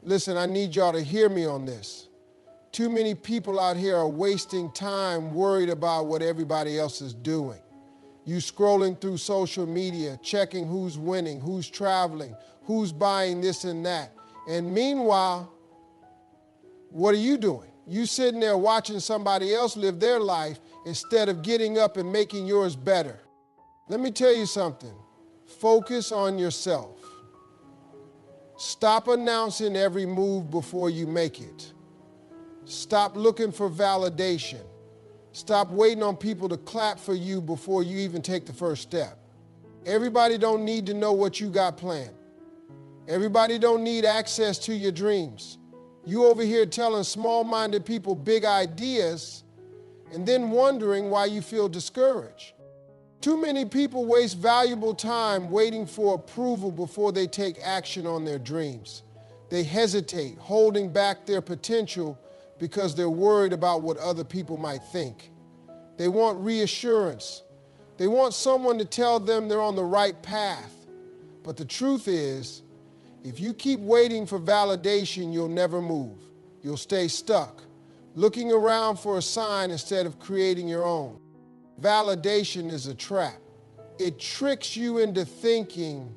Listen, I need y'all to hear me on this. Too many people out here are wasting time worried about what everybody else is doing. You scrolling through social media, checking who's winning, who's traveling, who's buying this and that. And meanwhile, what are you doing? You sitting there watching somebody else live their life instead of getting up and making yours better. Let me tell you something. Focus on yourself. Stop announcing every move before you make it. Stop looking for validation. Stop waiting on people to clap for you before you even take the first step. Everybody don't need to know what you got planned. Everybody don't need access to your dreams. You over here telling small-minded people big ideas and then wondering why you feel discouraged. Too many people waste valuable time waiting for approval before they take action on their dreams. They hesitate, holding back their potential because they're worried about what other people might think. They want reassurance. They want someone to tell them they're on the right path. But the truth is, if you keep waiting for validation, you'll never move. You'll stay stuck, looking around for a sign instead of creating your own. Validation is a trap. It tricks you into thinking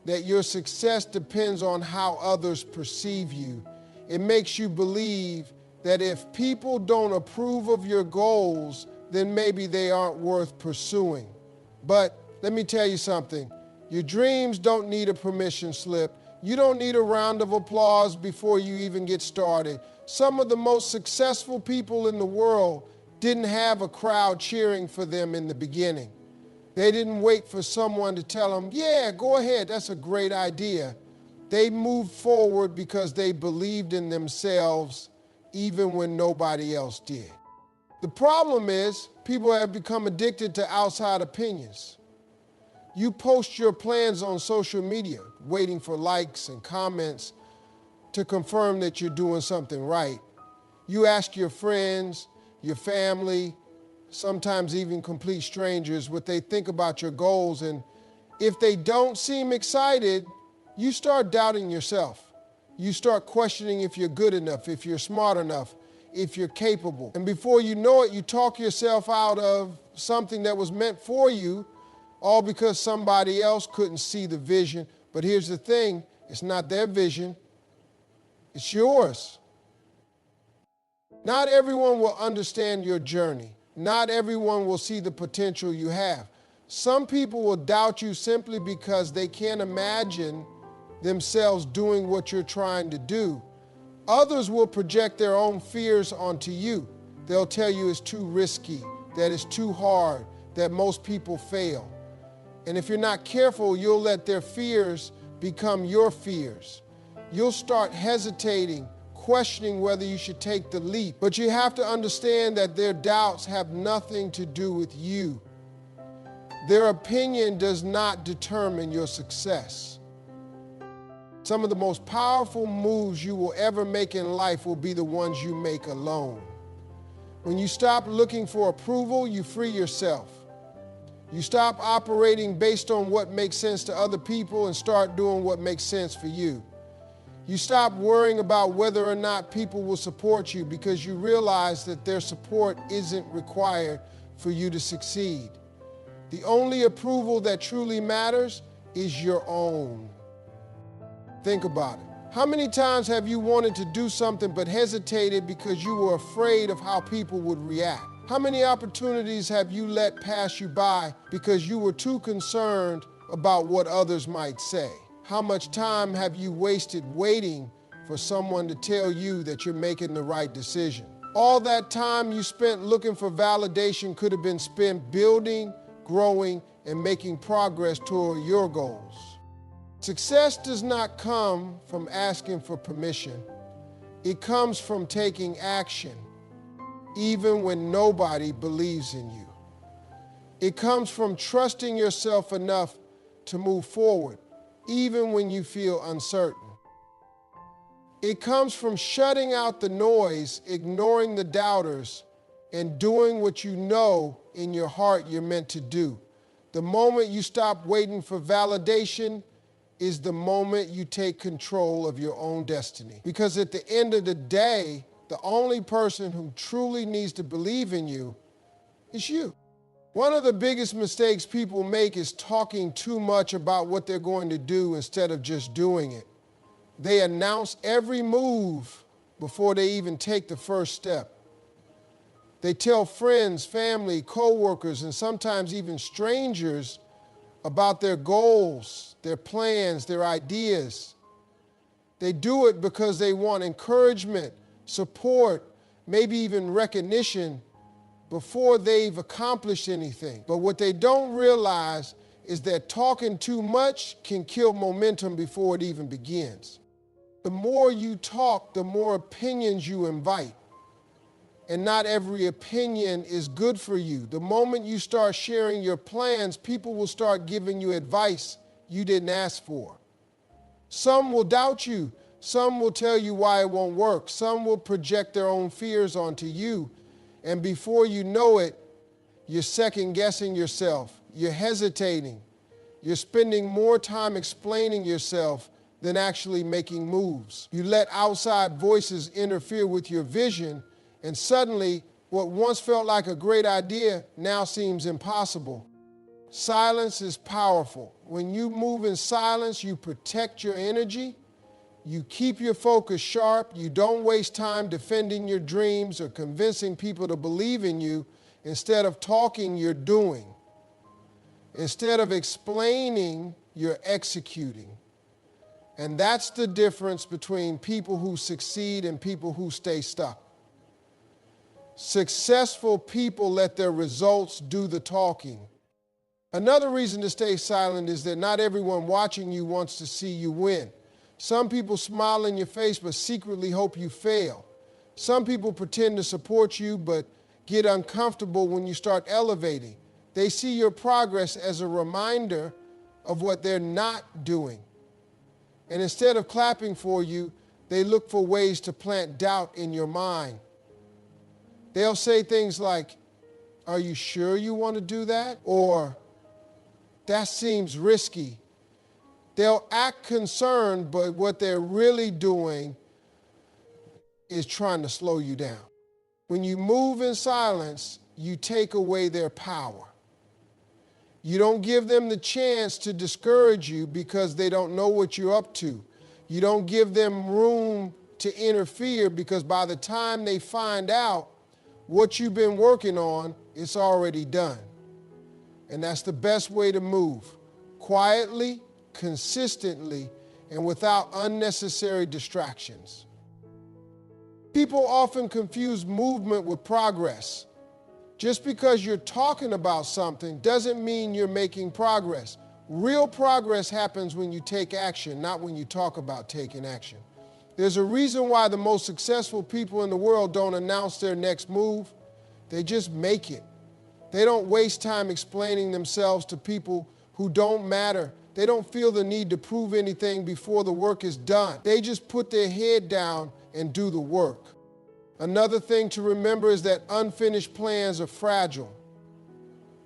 that your success depends on how others perceive you. It makes you believe that if people don't approve of your goals, then maybe they aren't worth pursuing. But let me tell you something. Your dreams don't need a permission slip. You don't need a round of applause before you even get started. Some of the most successful people in the world didn't have a crowd cheering for them in the beginning. They didn't wait for someone to tell them, yeah, go ahead, that's a great idea. They moved forward because they believed in themselves even when nobody else did. The problem is people have become addicted to outside opinions. You post your plans on social media, waiting for likes and comments to confirm that you're doing something right. You ask your friends, your family, sometimes even complete strangers what they think about your goals, and if they don't seem excited, you start doubting yourself. You start questioning if you're good enough, if you're smart enough, if you're capable. And before you know it, you talk yourself out of something that was meant for you, all because somebody else couldn't see the vision. But here's the thing, it's not their vision, it's yours. Not everyone will understand your journey. Not everyone will see the potential you have. Some people will doubt you simply because they can't imagine themselves doing what you're trying to do. Others will project their own fears onto you. They'll tell you it's too risky, that it's too hard, that most people fail. And if you're not careful, you'll let their fears become your fears. You'll start hesitating, questioning whether you should take the leap. But you have to understand that their doubts have nothing to do with you. Their opinion does not determine your success. Some of the most powerful moves you will ever make in life will be the ones you make alone. When you stop looking for approval, you free yourself. You stop operating based on what makes sense to other people and start doing what makes sense for you. You stop worrying about whether or not people will support you because you realize that their support isn't required for you to succeed. The only approval that truly matters is your own. Think about it. How many times have you wanted to do something but hesitated because you were afraid of how people would react? How many opportunities have you let pass you by because you were too concerned about what others might say? How much time have you wasted waiting for someone to tell you that you're making the right decision? All that time you spent looking for validation could have been spent building, growing, and making progress toward your goals. Success does not come from asking for permission. It comes from taking action, even when nobody believes in you. It comes from trusting yourself enough to move forward, even when you feel uncertain. It comes from shutting out the noise, ignoring the doubters, and doing what you know in your heart you're meant to do. The moment you stop waiting for validation is the moment you take control of your own destiny. Because at the end of the day, the only person who truly needs to believe in you is you. One of the biggest mistakes people make is talking too much about what they're going to do instead of just doing it. They announce every move before they even take the first step. They tell friends, family, coworkers, and sometimes even strangers about their goals, their plans, their ideas. They do it because they want encouragement, support, maybe even recognition before they've accomplished anything. But what they don't realize is that talking too much can kill momentum before it even begins. The more you talk, the more opinions you invite. And not every opinion is good for you. The moment you start sharing your plans, people will start giving you advice you didn't ask for. Some will doubt you. Some will tell you why it won't work. Some will project their own fears onto you. And before you know it, you're second-guessing yourself. You're hesitating. You're spending more time explaining yourself than actually making moves. You let outside voices interfere with your vision, and suddenly, what once felt like a great idea now seems impossible. Silence is powerful. When you move in silence, you protect your energy, you keep your focus sharp, you don't waste time defending your dreams or convincing people to believe in you. Instead of talking, you're doing. Instead of explaining, you're executing. And that's the difference between people who succeed and people who stay stuck. Successful people let their results do the talking. Another reason to stay silent is that not everyone watching you wants to see you win. Some people smile in your face but secretly hope you fail. Some people pretend to support you but get uncomfortable when you start elevating. They see your progress as a reminder of what they're not doing. And instead of clapping for you, they look for ways to plant doubt in your mind. They'll say things like, "Are you sure you want to do that?" Or, "That seems risky." They'll act concerned, but what they're really doing is trying to slow you down. When you move in silence, you take away their power. You don't give them the chance to discourage you because they don't know what you're up to. You don't give them room to interfere because by the time they find out what you've been working on, it's already done. And that's the best way to move. Quietly, consistently, and without unnecessary distractions. People often confuse movement with progress. Just because you're talking about something doesn't mean you're making progress. Real progress happens when you take action, not when you talk about taking action. There's a reason why the most successful people in the world don't announce their next move. They just make it. They don't waste time explaining themselves to people who don't matter. They don't feel the need to prove anything before the work is done. They just put their head down and do the work. Another thing to remember is that unfinished plans are fragile.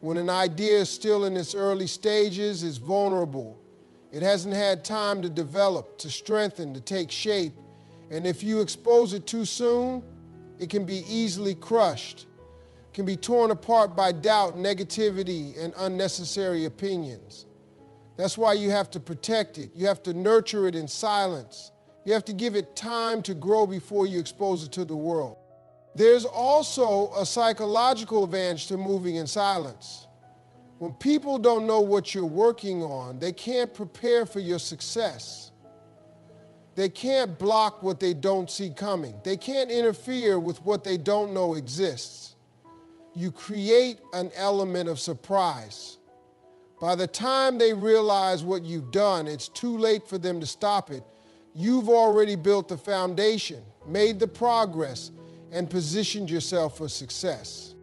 When an idea is still in its early stages, it's vulnerable. It hasn't had time to develop, to strengthen, to take shape. And if you expose it too soon, it can be easily crushed. It can be torn apart by doubt, negativity, and unnecessary opinions. That's why you have to protect it. You have to nurture it in silence. You have to give it time to grow before you expose it to the world. There's also a psychological advantage to moving in silence. When people don't know what you're working on, they can't prepare for your success. They can't block what they don't see coming. They can't interfere with what they don't know exists. You create an element of surprise. By the time they realize what you've done, it's too late for them to stop it. You've already built the foundation, made the progress, and positioned yourself for success.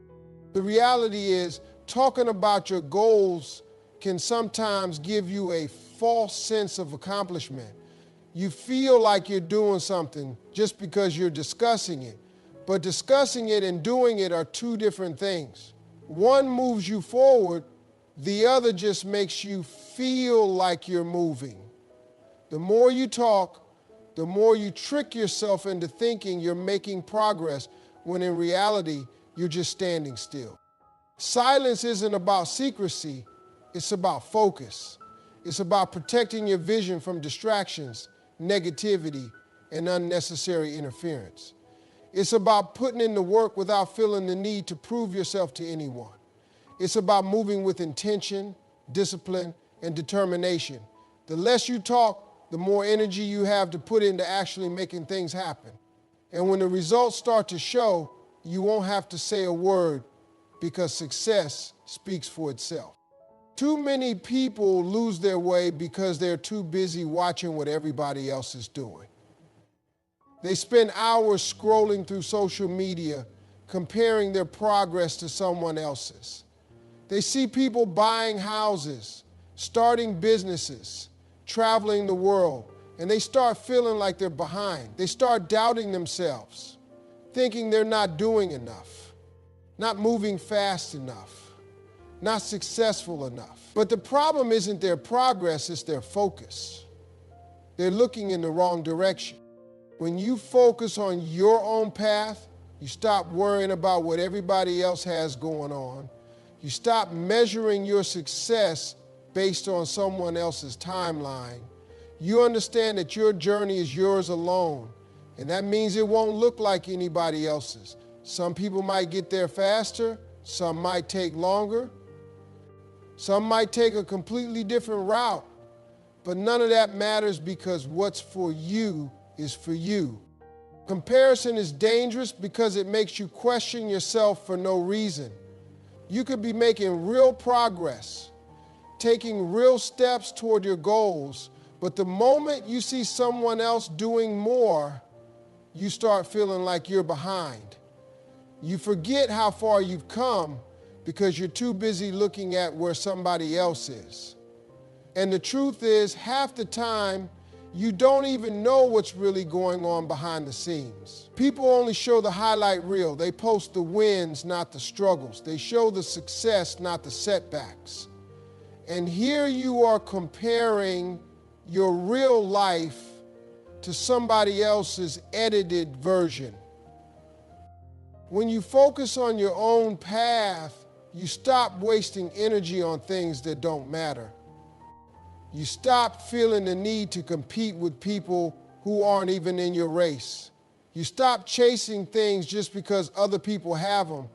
The reality is, talking about your goals can sometimes give you a false sense of accomplishment. You feel like you're doing something just because you're discussing it. But discussing it and doing it are two different things. One moves you forward, the other just makes you feel like you're moving. The more you talk, the more you trick yourself into thinking you're making progress when in reality, you're just standing still. Silence isn't about secrecy, it's about focus. It's about protecting your vision from distractions, negativity, and unnecessary interference. It's about putting in the work without feeling the need to prove yourself to anyone. It's about moving with intention, discipline, and determination. The less you talk, the more energy you have to put into actually making things happen. And when the results start to show, you won't have to say a word because success speaks for itself. Too many people lose their way because they're too busy watching what everybody else is doing. They spend hours scrolling through social media, comparing their progress to someone else's. They see people buying houses, starting businesses, traveling the world, and they start feeling like they're behind. They start doubting themselves, thinking they're not doing enough, not moving fast enough, not successful enough. But the problem isn't their progress, it's their focus. They're looking in the wrong direction. When you focus on your own path, you stop worrying about what everybody else has going on. You stop measuring your success based on someone else's timeline. You understand that your journey is yours alone, and that means it won't look like anybody else's. Some people might get there faster, some might take longer, some might take a completely different route, but none of that matters because what's for you is for you. Comparison is dangerous because it makes you question yourself for no reason. You could be making real progress, taking real steps toward your goals, but the moment you see someone else doing more, you start feeling like you're behind. You forget how far you've come because you're too busy looking at where somebody else is. And the truth is, half the time, you don't even know what's really going on behind the scenes. People only show the highlight reel. They post the wins, not the struggles. They show the success, not the setbacks. And here you are comparing your real life to somebody else's edited version. When you focus on your own path, you stop wasting energy on things that don't matter. You stop feeling the need to compete with people who aren't even in your race. You stop chasing things just because other people have them,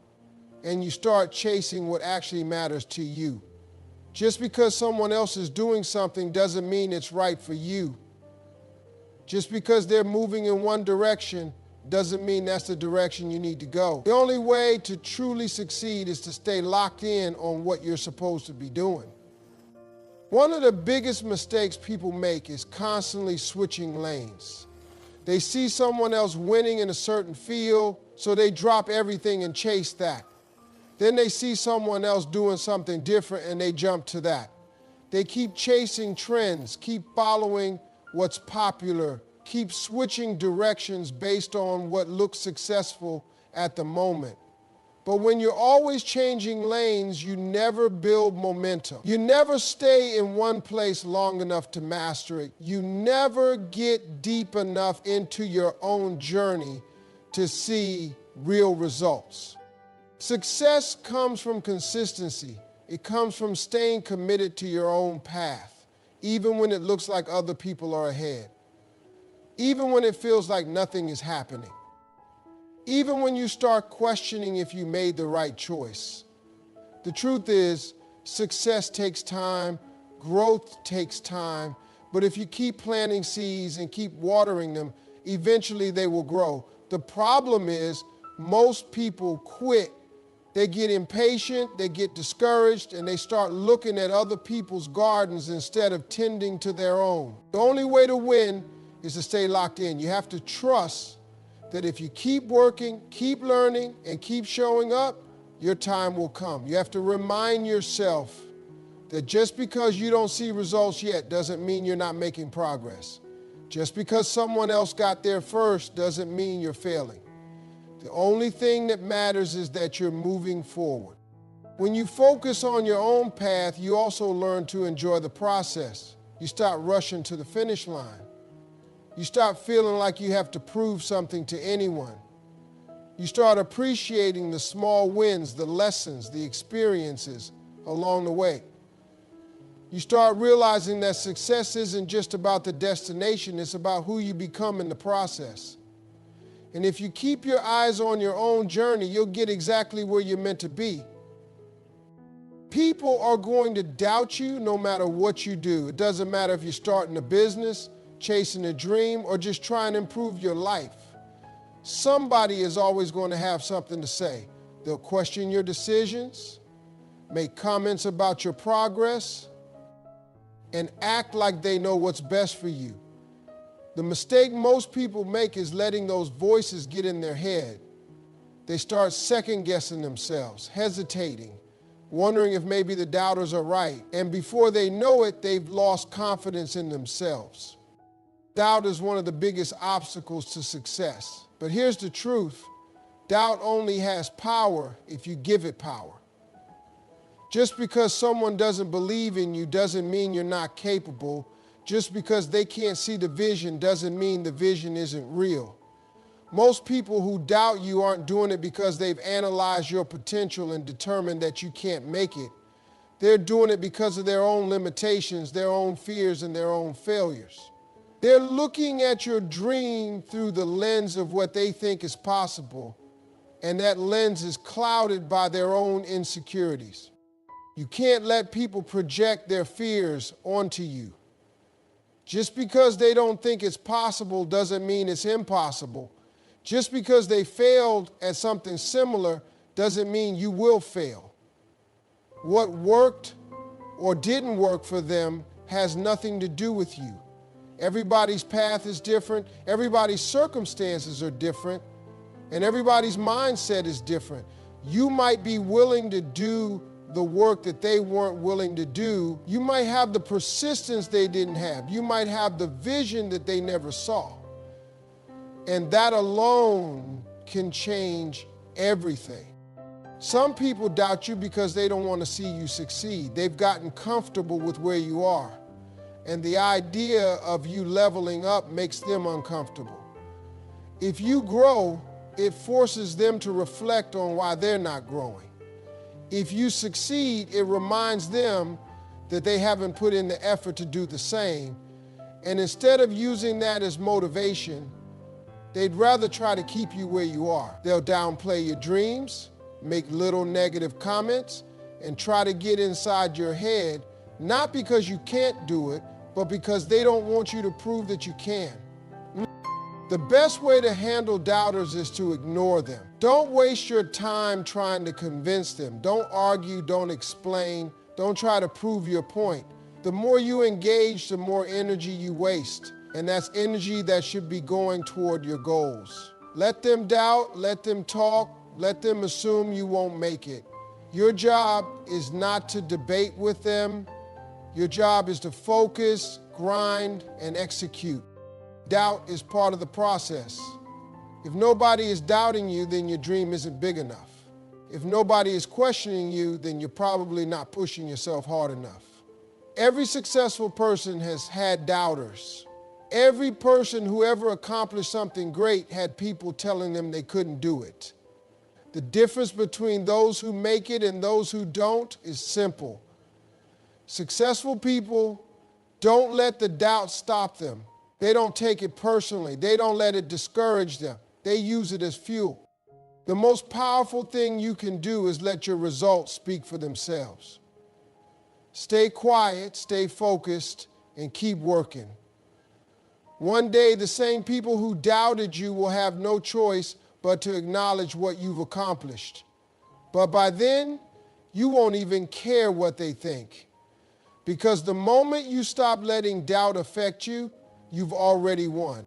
and you start chasing what actually matters to you. Just because someone else is doing something doesn't mean it's right for you. Just because they're moving in one direction doesn't mean that's the direction you need to go. The only way to truly succeed is to stay locked in on what you're supposed to be doing. One of the biggest mistakes people make is constantly switching lanes. They see someone else winning in a certain field, so they drop everything and chase that. Then they see someone else doing something different and they jump to that. They keep chasing trends, keep following what's popular, keep switching directions based on what looks successful at the moment. But when you're always changing lanes, you never build momentum. You never stay in one place long enough to master it. You never get deep enough into your own journey to see real results. Success comes from consistency. It comes from staying committed to your own path, even when it looks like other people are ahead, even when it feels like nothing is happening. Even when you start questioning if you made the right choice. The truth is, success takes time, growth takes time, but if you keep planting seeds and keep watering them, eventually they will grow. The problem is, most people quit. They get impatient, they get discouraged, and they start looking at other people's gardens instead of tending to their own. The only way to win is to stay locked in. You have to trust that if you keep working, keep learning, and keep showing up, your time will come. You have to remind yourself that just because you don't see results yet doesn't mean you're not making progress. Just because someone else got there first doesn't mean you're failing. The only thing that matters is that you're moving forward. When you focus on your own path, you also learn to enjoy the process. You start rushing to the finish line. You start feeling like you have to prove something to anyone. You start appreciating the small wins, the lessons, the experiences along the way. You start realizing that success isn't just about the destination, it's about who you become in the process. And if you keep your eyes on your own journey, you'll get exactly where you're meant to be. People are going to doubt you no matter what you do. It doesn't matter if you're starting a business, chasing a dream, or just trying to improve your life. Somebody is always going to have something to say. They'll question your decisions, make comments about your progress, and act like they know what's best for you. The mistake most people make is letting those voices get in their head. They start second-guessing themselves, hesitating, wondering if maybe the doubters are right. And before they know it, they've lost confidence in themselves. Doubt is one of the biggest obstacles to success. But here's the truth. Doubt only has power if you give it power. Just because someone doesn't believe in you doesn't mean you're not capable. Just because they can't see the vision doesn't mean the vision isn't real. Most people who doubt you aren't doing it because they've analyzed your potential and determined that you can't make it. They're doing it because of their own limitations, their own fears, and their own failures. They're looking at your dream through the lens of what they think is possible, and that lens is clouded by their own insecurities. You can't let people project their fears onto you. Just because they don't think it's possible doesn't mean it's impossible. Just because they failed at something similar doesn't mean you will fail. What worked or didn't work for them has nothing to do with you. Everybody's path is different, everybody's circumstances are different, and everybody's mindset is different. You might be willing to do the work that they weren't willing to do. You might have the persistence they didn't have. You might have the vision that they never saw. And that alone can change everything. Some people doubt you because they don't want to see you succeed. They've gotten comfortable with where you are. And the idea of you leveling up makes them uncomfortable. If you grow, it forces them to reflect on why they're not growing. If you succeed, it reminds them that they haven't put in the effort to do the same. And instead of using that as motivation, they'd rather try to keep you where you are. They'll downplay your dreams, make little negative comments, and try to get inside your head, not because you can't do it, but because they don't want you to prove that you can. The best way to handle doubters is to ignore them. Don't waste your time trying to convince them. Don't argue, don't explain, don't try to prove your point. The more you engage, the more energy you waste. And that's energy that should be going toward your goals. Let them doubt, let them talk, let them assume you won't make it. Your job is not to debate with them. Your job is to focus, grind, and execute. Doubt is part of the process. If nobody is doubting you, then your dream isn't big enough. If nobody is questioning you, then you're probably not pushing yourself hard enough. Every successful person has had doubters. Every person who ever accomplished something great had people telling them they couldn't do it. The difference between those who make it and those who don't is simple. Successful people don't let the doubt stop them. They don't take it personally. They don't let it discourage them. They use it as fuel. The most powerful thing you can do is let your results speak for themselves. Stay quiet, stay focused, and keep working. One day, the same people who doubted you will have no choice but to acknowledge what you've accomplished. But by then, you won't even care what they think. Because the moment you stop letting doubt affect you, you've already won.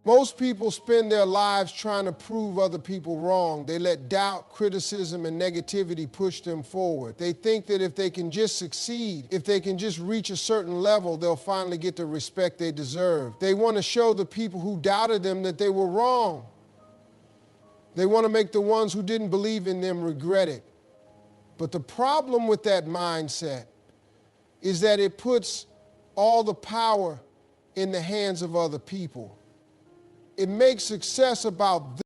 Most people spend their lives trying to prove other people wrong. They let doubt, criticism, and negativity push them forward. They think that if they can just succeed, if they can just reach a certain level, they'll finally get the respect they deserve. They want to show the people who doubted them that they were wrong. They want to make the ones who didn't believe in them regret it. But the problem with that mindset is that it puts all the power in the hands of other people. It makes success about